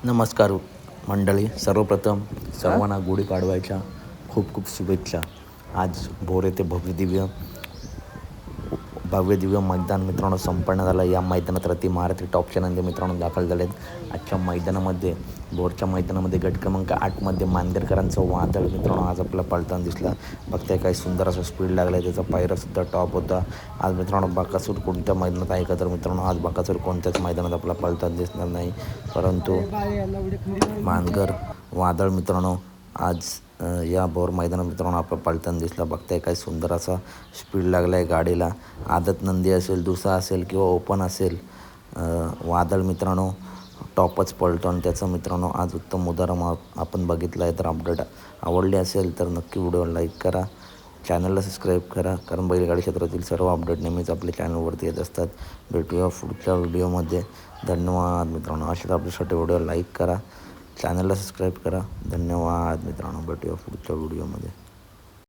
नमस्कार मंडळी, सर्वप्रथम सर्वांना गुढीपाडव्याच्या खूप खूप शुभेच्छा. आज भोर येथे भव्य दिव्य मैदान मित्रांनो संपन्न झालं. या मैदानात रती महारथी टॉपच्या नंदी मित्रांनो दाखल झाले आहेत. आजच्या मैदानामध्ये भोरच्या मैदानामध्ये गट क्रमांक 8मध्ये मांदेरकरांचं वादळ मित्रांनो आज आपल्याला पळताना दिसला. बघताय काय सुंदर असं स्पीड लागलं आहे, त्याचा पायरासुद्धा टॉप होता. आज मित्रांनो बकासूर कोणत्या मैदानात आहे का, तर मित्रांनो आज बकासूर कोणत्याच मैदानात आपल्याला पळताना दिसणार नाही, परंतु मानगर वादळ मित्रांनो आज या भोर मैदानात मित्रांनो आपल्याला पळताना दिसला. बघताय काय सुंदर असा स्पीड लागला आहे गाडीला. आदत नंदी असेल, दुसरा असेल किंवा ओपन असेल, वादळ मित्रांनो टॉपच पळतो आणि त्याचं मित्रांनो आज उत्तम उदाहरण आपण बघितलं आहे. तर अपडेट आवडली असेल तर नक्की व्हिडिओ लाईक करा, चॅनलला सबस्क्राईब करा, कारण बैलगाडी क्षेत्रातील सर्व अपडेट नेहमीच आपल्या चॅनलवरती येत असतात. भेटूया पुढच्या व्हिडिओमध्ये. धन्यवाद मित्रांनो. अशाच आपल्यासाठी व्हिडिओ लाईक करा, चॅनलला सबस्क्राईब करा. धन्यवाद मित्रांनो. भेटूया पुढच्या व्हिडिओमध्ये.